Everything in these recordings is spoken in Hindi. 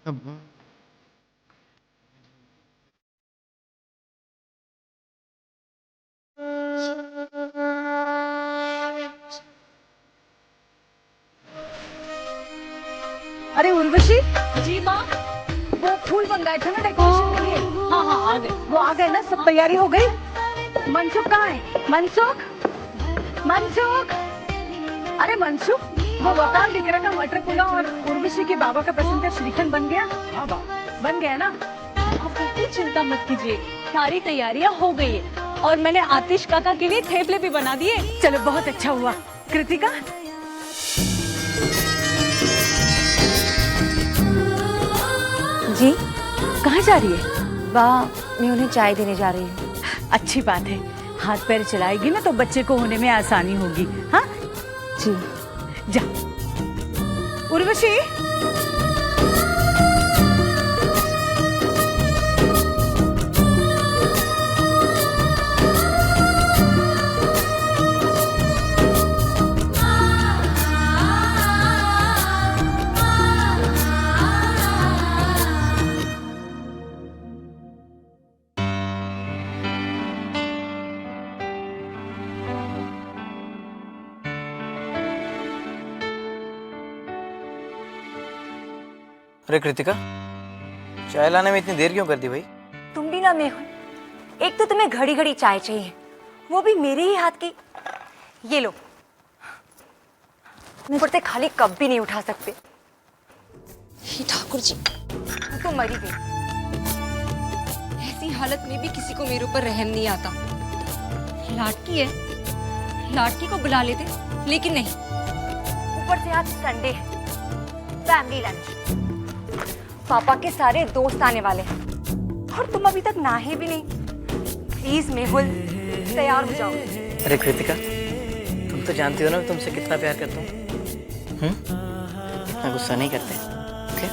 अरे उर्वशी, जी माँ। वो फूल मंगाए थे ना डेकोरेशन के लिए। हाँ हाँ आ गए। वो आ गए ना, सब तैयारी हो गई। मनसुख कहाँ है? मनसुख, मनसुख, अरे मनसुख, वो वकार दिख का मटर पुलाव और उर्वशी के बाबा का पसंद का श्रीखंड बन गया? हाँ बन गया ना? आप बिल्कुल चिंता मत कीजिए, सारी तैयारियां हो गई है और मैंने आतिश काका के लिए थेपले भी बना दिए। चलो बहुत अच्छा हुआ। कृतिका, जी कहाँ जा रही है? मैं उन्हें चाय देने जा रही हूँ। अच्छी बात है, हाथ पैर चलाएगी ना तो बच्चे को होने में आसानी होगी। हाँ जी जा। उर्वशी, अरे कृतिका, चाय लाने में इतनी देर क्यों कर दी भाई? तुम भी ना मेहुल, एक तो तुम्हें घड़ी घड़ी चाय चाहिए, वो भी मेरे ही हाथ की। ये लो, ऊपर से खाली कप भी नहीं उठा सकते। हे ठाकुर जी, तो मरी गई। ऐसी हालत में भी किसी को मेरे ऊपर रहम नहीं आता। लाडकी है, लाडकी को बुला लेते, लेकिन नहीं। ऊपर से आज संडे है, फैमिली लंच, पापा के सारे दोस्त आने वाले हैं और तुम अभी तक नहाए भी नहीं। प्लीज मेहुल, तैयार हो जाओ। अरे कृतिका, तुम तो जानती हो ना तुमसे कितना प्यार करता हूँ। मैं गुस्सा नहीं करते। ओके,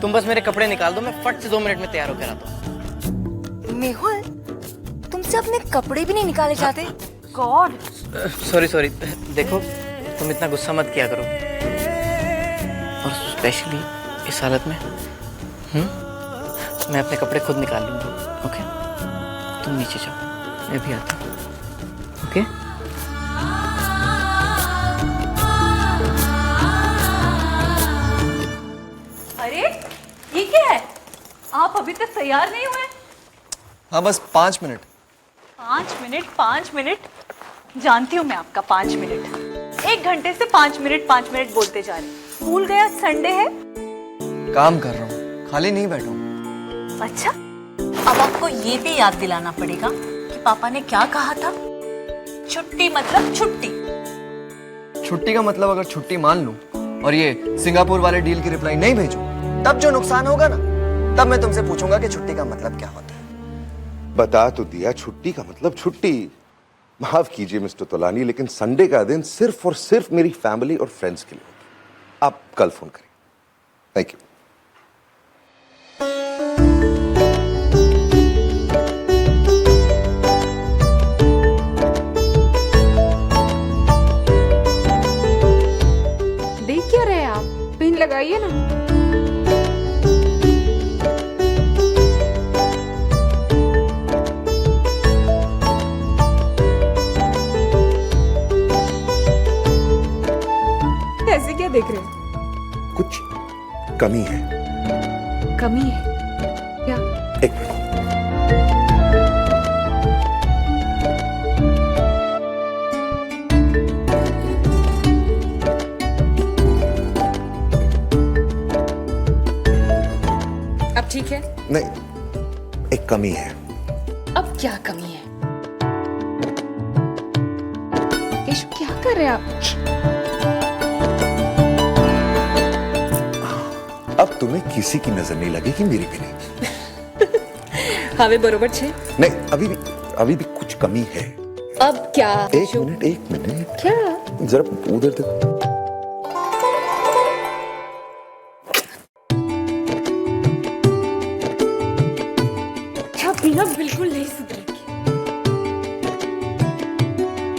तुम बस मेरे कपड़े निकाल दो, मैं फट से 2 मिनट में तैयार होकर आता हूँ। मेहुल, तुमसे अपने कपड़े भी नहीं निकाले जाते? गॉड। सॉरी, देखो तुम इतना गुस्सा मत किया करो, और स्पेशली इस हालत में। मैं अपने कपड़े खुद निकाल लूंगा। ओके, तुम नीचे जाओ, मैं भी आता हूँ। ओके? अरे ये क्या है, आप अभी तक तैयार नहीं हुए? हाँ बस 5 मिनट। 5 मिनट, जानती हूँ मैं आपका 5 मिनट। 1 घंटे से 5 मिनट बोलते जा रहे। भूल गया संडे है? काम कर रहा हूँ, खाली नहीं बैठा हूँ। अच्छा, अब आपको ये भी याद दिलाना पड़ेगा कि पापा ने क्या कहा था। छुट्टी मतलब छुट्टी। छुट्टी का मतलब अगर छुट्टी मान लूं और ये सिंगापुर वाले डील की रिप्लाई नहीं भेजूं, तब जो नुकसान होगा ना, तब मैं तुमसे पूछूंगा कि छुट्टी का मतलब क्या होता है। बता तो दिया, छुट्टी का मतलब छुट्टी। माफ कीजिए मिस्टर तोलानी, लेकिन संडे का दिन सिर्फ और सिर्फ मेरी फैमिली और फ्रेंड्स के लिए। आप कल फोन करें। Thank you. देख क्या रहे आप, पिन लगाइए ना। ऐसे क्या देख रहे हैं? कुछ कमी है। कमी है क्या? एक मिनट। अब ठीक है? नहीं, एक कमी है। अब क्या कमी है? यशु क्या कर रहे हैं आप? अब तुम्हें किसी की नजर नहीं लगेगी, मेरी भी नहीं। हवे बरोबर छे? नहीं, अभी भी कुछ कमी है। अब क्या? एक मिनट। क्या? जरा उधर देखो। बिना बिल्कुल नहीं सुधरेगी।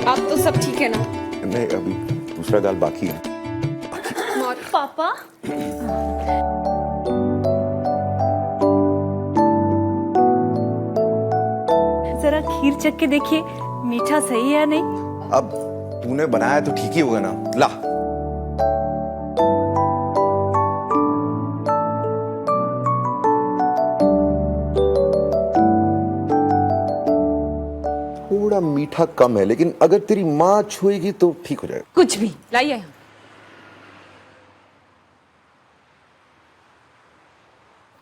अब तो सब ठीक है ना? नहीं, अभी दूसरा गाल बाकी है। पापा खीर चख के देखिए मीठा सही है या नहीं। अब तूने बनाया तो ठीक ही होगा ना। ला। थोड़ा मीठा कम है, लेकिन अगर तेरी माँ छुएगी तो ठीक हो जाएगा। कुछ भी लाइए यहाँ।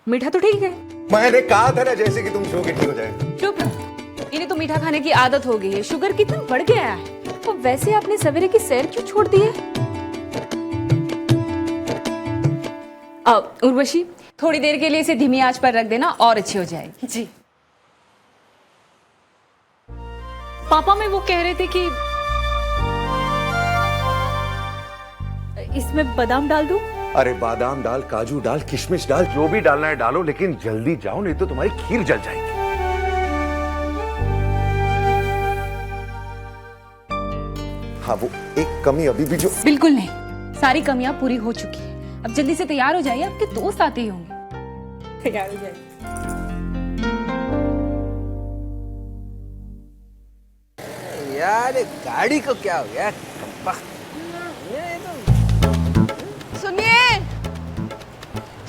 मीठा तो ठीक है। मैंने कहा था ना जैसे कि तुम छुओगे ठीक हो जाएगा। चुप रहो। इन्हें तो मीठा खाने की आदत हो गई है, शुगर कितना बढ़ गया है। तो वैसे आपने सवेरे की सैर क्यों छोड़ दी है? अब उर्वशी थोड़ी देर के लिए इसे धीमी आंच पर रख देना और अच्छी हो जाएगी। जी। पापा मैं वो कह रहे थे कि इसमें बादाम डाल दूं? अरे बादाम डाल, काजू डाल, किशमिश डाल, जो भी डालना है डालो, लेकिन जल्दी जाओ नहीं तो तुम्हारी खीर जल जाएगी। हाँ, वो एक कमी अभी भी जो। बिल्कुल नहीं, सारी कमियां पूरी हो चुकी है। अब जल्दी से तैयार हो जाइए, आपके दोस्त आते ही होंगे। तैयार हो जाइए। यार गाड़ी को क्या हो गया? सुनिए,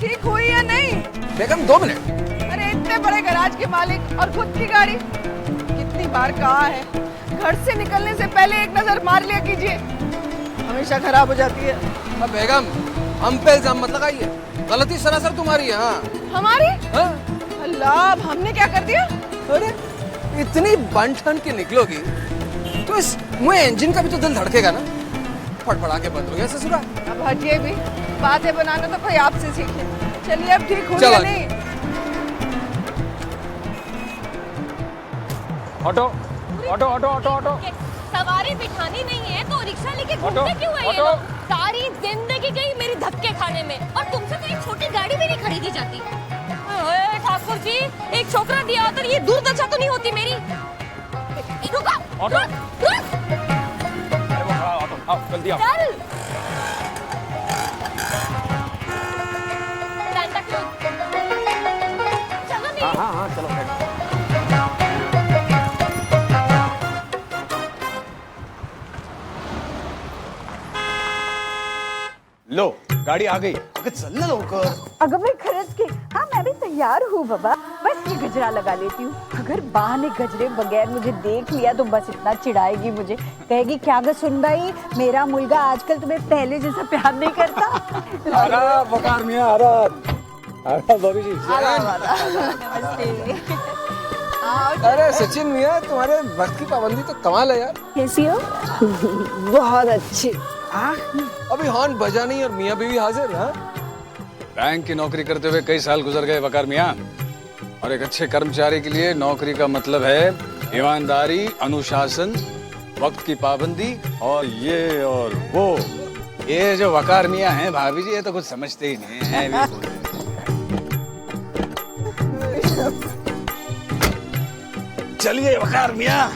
ठीक हुई या नहीं? बेगम 2 मिनट। अरे इतने बड़े गैराज के मालिक और खुद की गाड़ी, कितनी बार कहा है घर से निकलने से पहले एक नजर मार लिया कीजिए, हमेशा खराब हो जाती है। अब बेगम हम पे इल्जाम मत लगाइए, गलती सरासर तुम्हारी है। हाँ हमारी? हाँ? अल्लाह, अब हमने क्या कर दिया? अरे इतनी बन ठन के निकलोगी तो इस मुझे इंजन का भी तो दिल धड़केगा ना। फड़फड़ा के बंद हो गया ससुरा। अब हटिए भी, बातें बनाना तो कोई आपसे सीखे। चलिए अब ठीक हुई या नहीं? Auto auto auto auto auto. सवारी बिठानी नहीं है तो रिक्शा लेके घूमते क्यों है ये लोग? सारी जिंदगी गई मेरी धक्के खाने में, और तुमसे तो एक छोटी गाड़ी भी नहीं खरीदी जाती। ओए ठाकुर जी, एक छोकरा दिया होता ये दुर्दशा तो नहीं होती मेरी। रुको, ऑटो। रुक। अरे वो खड़ा ऑटो, आओ जल्दी आओ। चल। Santa Claus. चलो नहीं। हाँ हाँ चलो बैठ। लो गाड़ी आ गई। अगर चल ना लवकर। अगर मैं खर्च की, हाँ मैं भी तैयार हूँ बाबा, बस ये गजरा लगा लेती हूँ। अगर बाह ने गजरे बगैर मुझे देख लिया तो बस इतना चिढ़ाएगी मुझे, कहेगी क्या ग सुन भाई, मेरा मुलगा आजकल तुम्हें पहले जैसा प्यार नहीं करता। वकार मियां भाभी जी। नमस्ते। अरे सचिन मियां, तुम्हारे वक्त की पाबंदी तो कमाल है यार। कैसी हो? बहुत अच्छी। अभी हॉर्न बजा नहीं और मियां बीवी हाजिर। हाँ बैंक की नौकरी करते हुए कई साल गुजर गए वकार मियां, और एक अच्छे कर्मचारी के लिए नौकरी का मतलब है ईमानदारी, अनुशासन, वक्त की पाबंदी और ये और वो। ये जो वकार मियां हैं भाभी जी, ये तो कुछ समझते ही नहीं है। चलिए वकार मियां।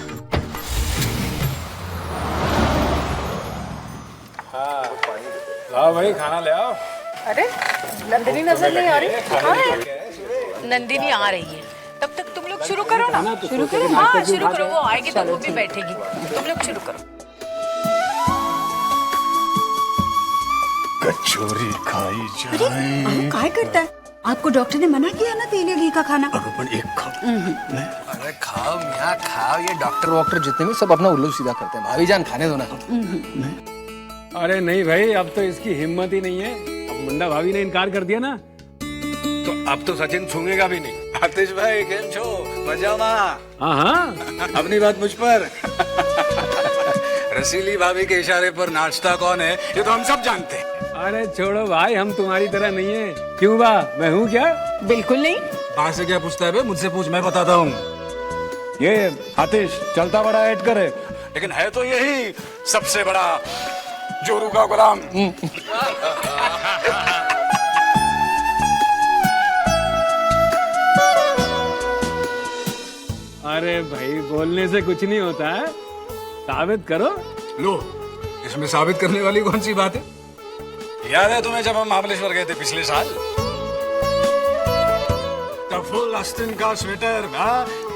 हाँ भाई खाना ले आओ। अरे नंदिनी नजर नहीं आ रही? नंदिनी आ रही है, तब तक तुम लोग शुरू करो ना। शुरू करो? हाँ शुरू करो, वो आएगी तो वो भी बैठेगी। तुम लोग शुरू करो। कचौरी खाई जाए। काय करता है? आपको डॉक्टर ने मना किया ना तेल या घी का खाना? एक खाओ। अरे खाओ मियां खाओ, ये डॉक्टर वॉक्टर जितने भी सब अपना उल्लू सीधा करते हैं। भाभी जान खाने दो ना। अरे नहीं भाई, अब तो इसकी हिम्मत ही नहीं है। अब मुंडा भाभी ने इनकार कर दिया ना, तो अब तो सचिन छूंगेगा भी नहीं। आतिश भाई केम छो? मजामा? हाँ हाँ, अपनी बात मुझ पर। रसीली भाभी के इशारे पर नाचता कौन है ये तो हम सब जानते हैं। अरे छोड़ो भाई, हम तुम्हारी तरह नहीं है। क्यों बा, मैं हूँ क्या? बिल्कुल नहीं। बाहर से क्या पूछता है बे? मुझसे पूछ, मैं बताता हूँ। ये आतिश चलता बड़ा ऐड करे, लेकिन है तो यही सबसे बड़ा जोरू का गुलाम। अरे भाई, बोलने से कुछ नहीं होता है, साबित करो। लो, इसमें साबित करने वाली कौन सी बात है? याद है तुम्हें जब हम महाबलेश्वर गए थे पिछले साल? तो फुल आस्तीन का स्वेटर,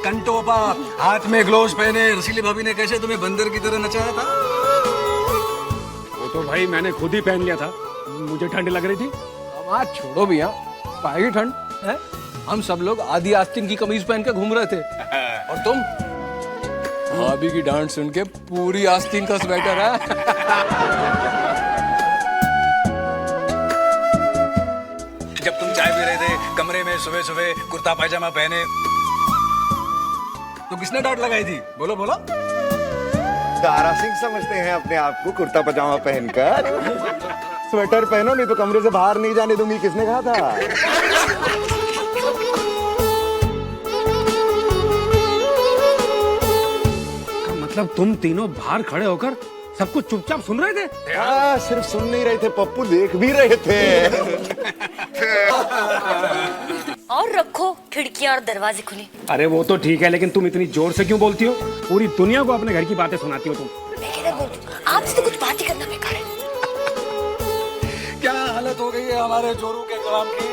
कंटोपा, हाथ में ग्लोव्स पहने रसीली भाभी ने कैसे तुम्हें बंदर की तरह नचाया था? वो तो भाई मैंने खुद ही पहन लिया था, मुझे ठंड लग रही थी। अब आज छोड़ो भैया, पाएगी ठंड है? हम सब लोग आदि आस्तीन की कमीज पहन के घूम रहे थे और तुम भाभी की डांट सुन के पूरी आस्तीन का स्वेटर है। जब तुम चाय पी रहे थे कमरे में सुबह सुबह कुर्ता पैजामा पहने, तो किसने डांट लगाई थी? बोलो बोलो। दारा सिंह समझते हैं अपने आप को कुर्ता पजामा पहनकर। स्वेटर पहनो नहीं तो कमरे से बाहर नहीं जाने दूंगी, किसने कहा था? मतलब तुम तीनों बाहर खड़े होकर सब कुछ चुपचाप सुन रहे थे? हाँ, सिर्फ सुन नहीं रहे थे पप्पू, देख भी रहे थे। और रखो खिड़कियां और दरवाजे खुले। अरे वो तो ठीक है, लेकिन तुम इतनी जोर से क्यों बोलती हो? पूरी दुनिया को अपने घर की बातें सुनाती हो तुम। मैं किधर बोलती हूँ? आपसे तो कुछ बात ही करना बेकार है। क्या हालत हो गई है हमारे जोरू के कलाम की।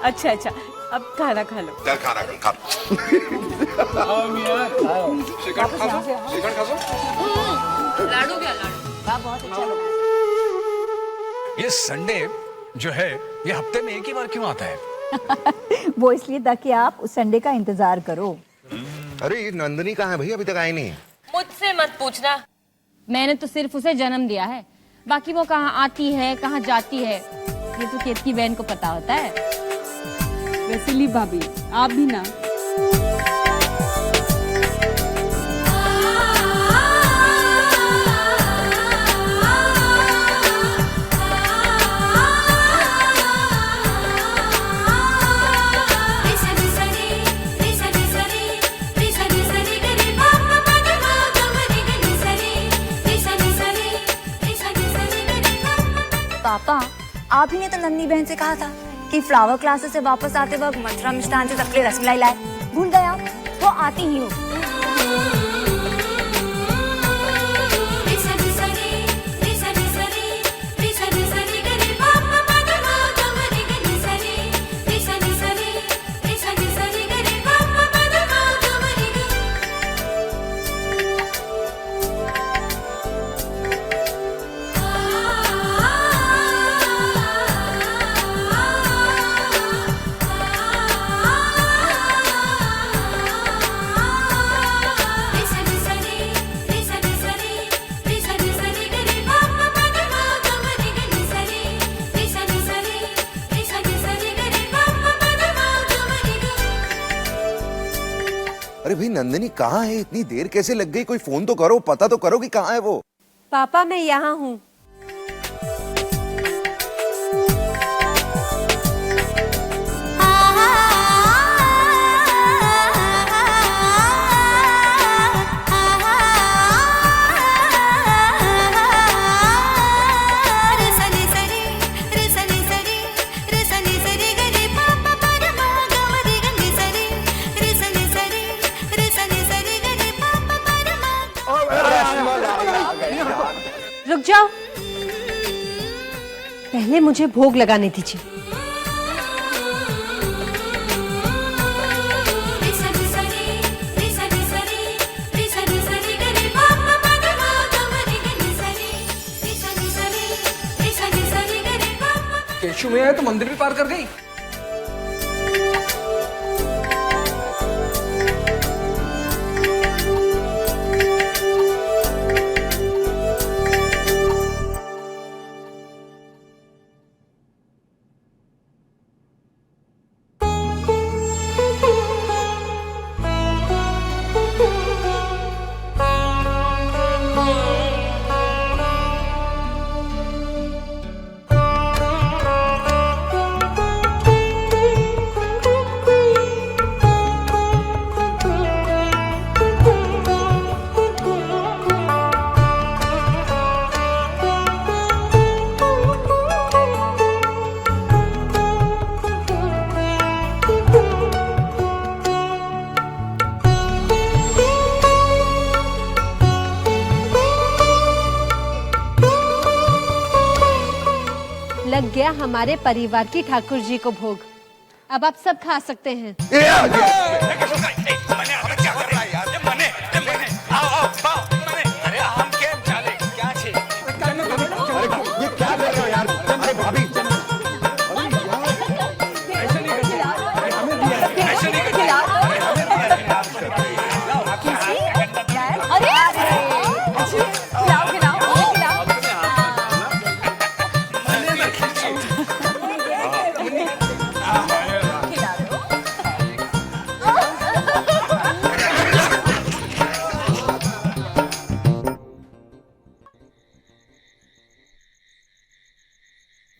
अच्छा अच्छा, अब खाना खा लो। चल खाना खा। श्रीखंड खा लो, श्रीखंड खा लो। लाडू क्या लाडू? बहुत अच्छा लगा। ये संडे जो है ये हफ्ते में एक ही बार क्यों आता है? वो इसलिए ताकि आप उस संडे का इंतजार करो। अरे ये नंदनी कहाँ है भैया, अभी तक आई नहीं? मुझसे मत पूछना। मैंने तो सिर्फ उसे जन्म दिया है, बाकी वो कहाँ आती है कहाँ जाती है ये तो केतकी बहन को पता होता है। रसीली भाभी आप भी ना। पापा, आप ही ने तो नन्ही बहन से कहा था कि फ्लावर क्लासेस से वापस आते वक्त मथुरा मिष्ठान से सबके लिए रसमलाई लाए। भूल गए आप? वो आती ही हो। अरे भाई नंदनी कहाँ है? इतनी देर कैसे लग गई? कोई फोन तो करो, पता तो करो कि कहाँ है वो। पापा मैं यहाँ हूँ। रुक जाओ, पहले मुझे भोग लगाने दीजिए। केशु में आए तो मंदिर भी पार कर गई। लग गया हमारे परिवार की ठाकुर जी को भोग। अब आप सब खा सकते हैं।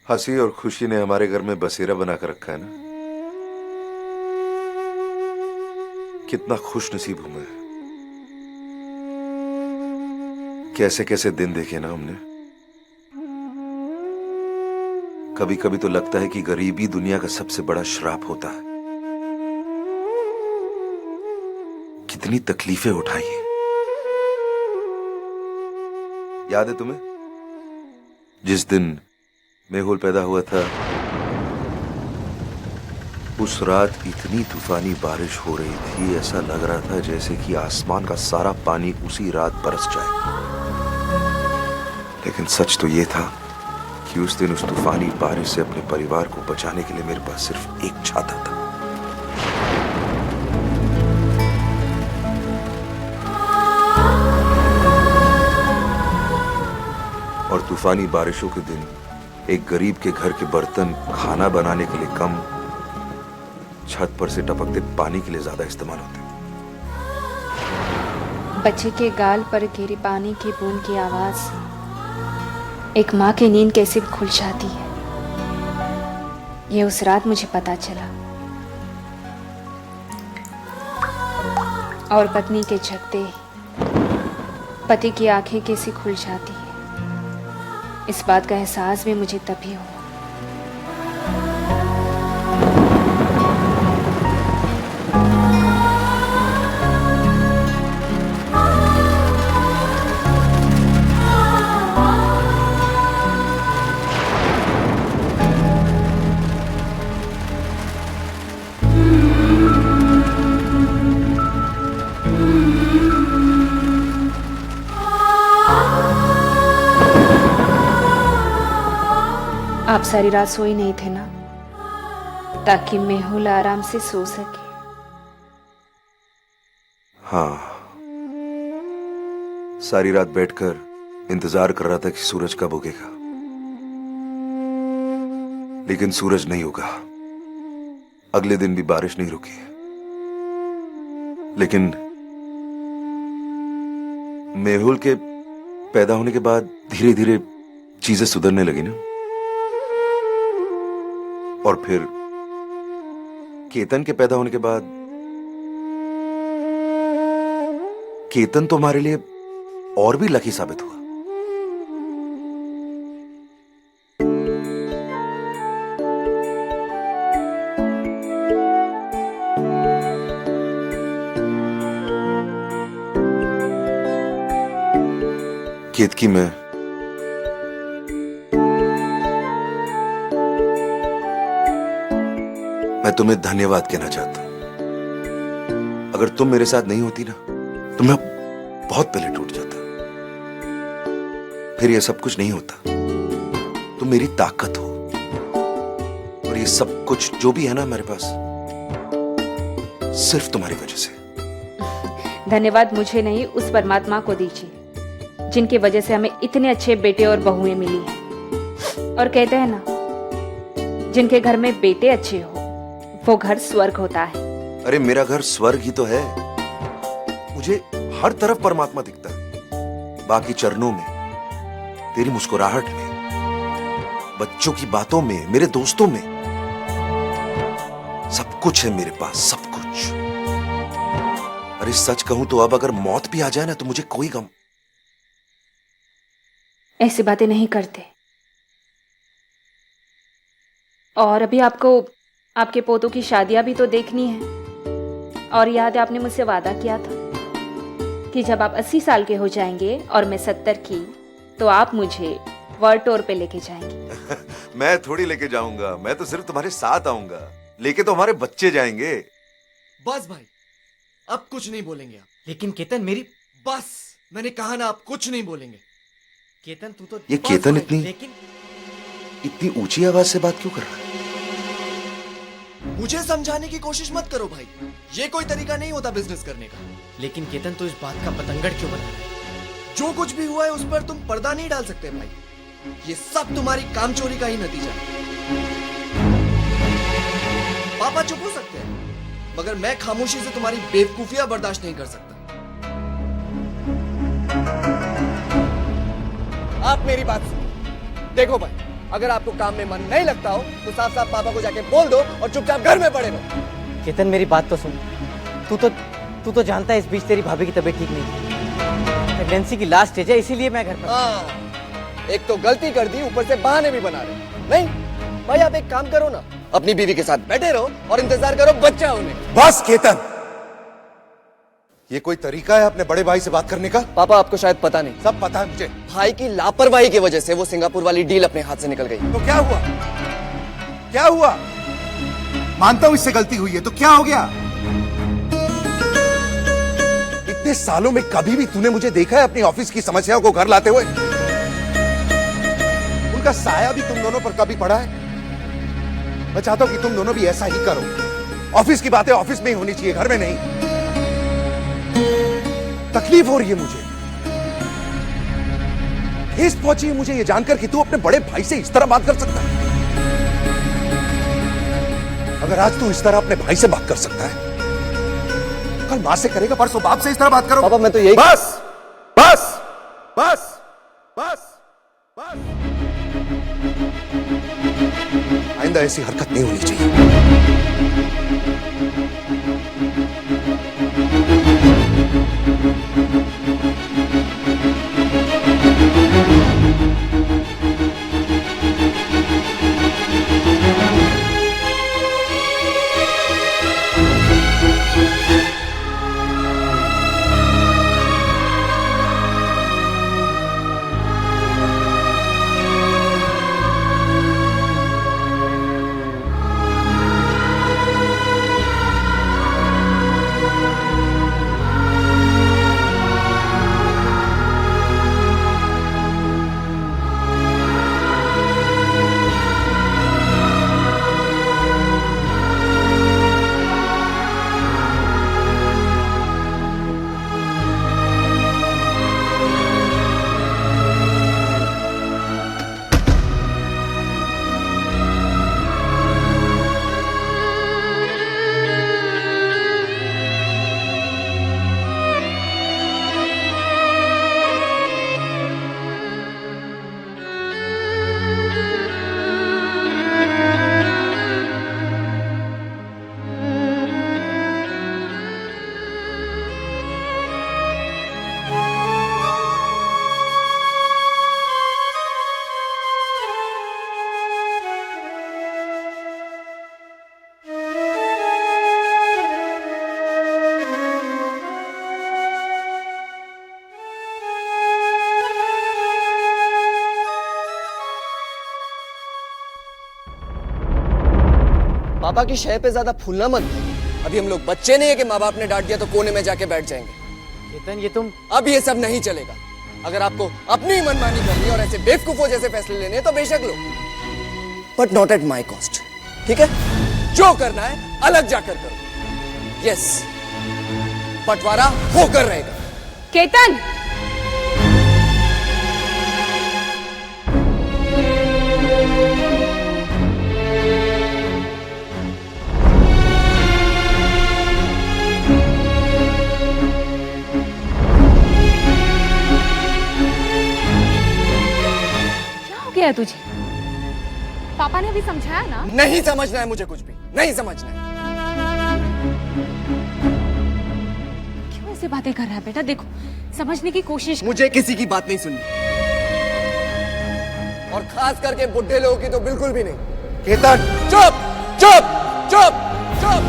हंसी और खुशी ने हमारे घर में बसेरा बनाकर रखा है ना। कितना खुश नसीब हूं मैं। कैसे कैसे दिन देखे ना हमने। कभी कभी तो लगता है कि गरीबी दुनिया का सबसे बड़ा श्राप होता है। कितनी तकलीफें उठाई हैं। याद है तुम्हें जिस दिन मेहुल पैदा हुआ था, उस रात इतनी तूफानी बारिश हो रही थी, ऐसा लग रहा था जैसे कि आसमान का सारा पानी उसी रात बरस जाए। लेकिन सच तो ये था कि उस दिन उस तूफानी बारिश से अपने परिवार को बचाने के लिए मेरे पास सिर्फ एक छाता था। और तूफानी बारिशों के दिन एक गरीब के घर के बर्तन खाना बनाने के लिए कम, छत पर से टपकते पानी के लिए ज्यादा इस्तेमाल होते। बच्चे के गाल पर गिरी पानी की बूंद की आवाज एक माँ की नींद कैसे खुल जाती है, ये उस रात मुझे पता चला। और पत्नी के झपटे पति की आंखें कैसे खुल जाती है, इस बात का एहसास भी मुझे तभी हुआ। आप सारी रात सोए नहीं थे ना, ताकि मेहुल आराम से सो सके। हाँ, सारी रात बैठकर इंतजार कर रहा था कि सूरज कब उगेगा, लेकिन सूरज नहीं उगा। अगले दिन भी बारिश नहीं रुकी, लेकिन मेहुल के पैदा होने के बाद धीरे धीरे चीजें सुधरने लगी ना। और फिर केतन के पैदा होने के बाद केतन तो हमारे लिए और भी लकी साबित हुआ। केतकी मैं तुम्हें धन्यवाद कहना चाहता हूं। अगर तुम मेरे साथ नहीं होती ना, तो मैं बहुत पहले टूट जाता। फिर ये सब कुछ नहीं होता। तुम मेरी ताकत हो, और ये सब कुछ जो भी है ना हमारे पास, सिर्फ तुम्हारी वजह से। धन्यवाद मुझे नहीं, उस परमात्मा को दीजिए जिनकी वजह से हमें इतने अच्छे बेटे और बहुएं मिली हैं। और कहते हैं ना, जिनके घर में बेटे अच्छे हो वो घर स्वर्ग होता है। अरे मेरा घर स्वर्ग ही तो है। मुझे हर तरफ परमात्मा दिखता है। बाकी चरणों में, तेरी मुस्कुराहट में, बच्चों की बातों में, मेरे दोस्तों में, सब कुछ है मेरे पास, सब कुछ। अरे सच कहूं तो अब अगर मौत भी आ जाए ना, तो मुझे कोई गम। ऐसी बातें नहीं करते। और अभी आपको आपके पोतों की शादियां भी तो देखनी है। और याद है, आपने मुझसे वादा किया था कि जब आप 80 साल के हो जाएंगे और मैं 70 की, तो आप मुझे वर्ल्ड टूर पे लेके जाएंगे। मैं थोड़ी लेके जाऊंगा, मैं तो सिर्फ तुम्हारे साथ आऊंगा। लेके तो हमारे बच्चे जाएंगे। बस भाई, अब कुछ नहीं बोलेंगे आप। लेकिन केतन मेरी बस, मैंने कहा ना, आप कुछ नहीं बोलेंगे। केतन तू तो ये बस केतन भाई, इतनी ऊंची आवाज से बात क्यों कर रहा है? मुझे समझाने की कोशिश मत करो भाई, ये कोई तरीका नहीं होता बिजनेस करने का। लेकिन केतन तू इस बात का पतंगड़ क्यों बना रहा है? जो कुछ भी हुआ है उस पर तुम पर्दा नहीं डाल सकते भाई। ये सब तुम्हारी कामचोरी का ही नतीजा है। पापा चुप हो सकते हैं, मगर मैं खामोशी से तुम्हारी बेवकूफियां बर्दाश्त नहीं कर सकता। आप मेरी बात सुनो। देखो भाई, अगर आपको काम में मन नहीं लगता हो तो साफ साफ पापा को जाके बोल दो और चुपचाप घर में पड़े रहो। केतन मेरी बात तो सुन। तू तो जानता है इस बीच तेरी भाभी की तबीयत ठीक नहीं थी। प्रेगनेंसी की लास्ट स्टेज है, इसीलिए मैं घर पर। हाँ, एक तो गलती कर दी, ऊपर से बहाने भी बना रहे। नहीं भाई, आप एक काम करो ना, अपनी बीवी के साथ बैठे रहो और इंतजार करो बच्चा होने। बस केतन, ये कोई तरीका है अपने बड़े भाई से बात करने का? पापा, आपको शायद पता नहीं। सब पता है मुझे। भाई की लापरवाही की वजह से वो सिंगापुर वाली डील अपने हाथ से निकल गई। तो क्या हुआ? क्या हुआ? मानता हूं इससे गलती हुई है, तो क्या हो गया? इतने सालों में कभी भी तूने मुझे देखा है अपनी ऑफिस की समस्याओं को घर लाते हुए? उनका साया भी तुम दोनों पर कभी पड़ा है? मैं चाहता हूं कि तुम दोनों भी ऐसा ही करो। ऑफिस की बातें ऑफिस में ही होनी चाहिए, घर में नहीं। तकलीफ हो रही है मुझे, ठेस पहुंची है मुझे ये जानकर कि तू अपने बड़े भाई से इस तरह बात कर सकता है। अगर आज तू इस तरह अपने भाई से बात कर सकता है, कल मां से करेगा, परसों बाप से इस तरह बात करो। पापा, मैं तो यही। बस बस बस बस बस, आइंदा ऐसी हरकत नहीं होनी चाहिए। पापा की शय पे ज्यादा फूलना मत। अभी हम लोग बच्चे नहीं है कि माँ बाप ने डांट दिया तो कोने में जाके बैठ जाएंगे। केतन ये तुम। अब ये सब नहीं चलेगा। अगर आपको अपनी ही मनमानी करनी है और ऐसे बेवकूफों जैसे फैसले लेने हैं तो बेशक लो, but not at my cost. ठीक है, जो करना है अलग जाकर करो। यस, बंटवारा होकर रहेगा। केतन, क्या है तुझे? पापा ने भी समझाया ना? नहीं समझना है मुझे, कुछ भी नहीं समझना है। क्यों ऐसे बातें कर रहा है बेटा? देखो, समझने की कोशिश। मुझे किसी की बात नहीं सुननी, और खास करके बुढ़े लोगों की तो बिल्कुल भी नहीं। केतन, चुप चुप चुप चुप।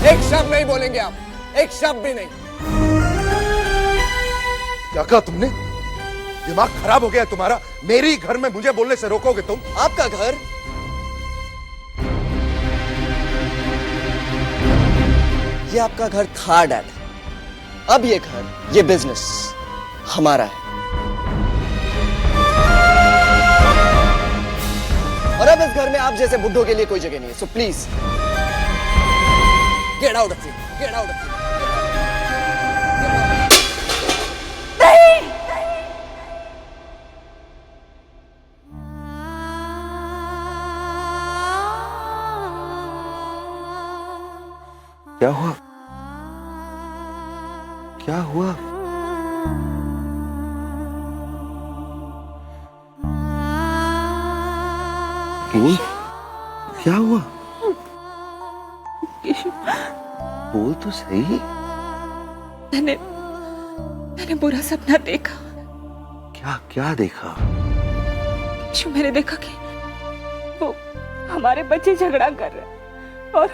एक शब्द नहीं बोलेंगे आप, एक शब्द भी नहीं। क्या कहा तुमने? दिमाग खराब हो गया तुम्हारा? मेरी घर में मुझे बोलने से रोकोगे तुम? आपका घर, ये आपका घर था डैड। अब ये घर, ये बिजनेस हमारा है। और अब इस घर में आप जैसे बुड्ढों के लिए कोई जगह नहीं है। So please get out of here, get out of here. क्या हुआ? क्या हुआ? बोल, क्या हुआ? बोल तो सही। मैंने बुरा सपना देखा। क्या क्या देखा? मैंने देखा कि वो हमारे बच्चे झगड़ा कर रहे हैं और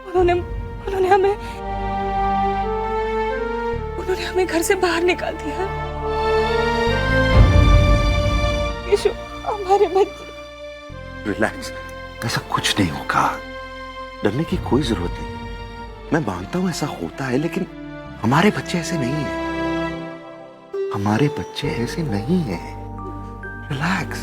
उन्होंने हमें घर से बाहर निकाल दिया। यीशु, हमारे बच्चे। रिलैक्स, ऐसा कुछ नहीं होगा। डरने की कोई जरूरत नहीं। मैं मानता हूं ऐसा होता है, लेकिन हमारे बच्चे ऐसे नहीं हैं। हमारे बच्चे ऐसे नहीं हैं। रिलैक्स।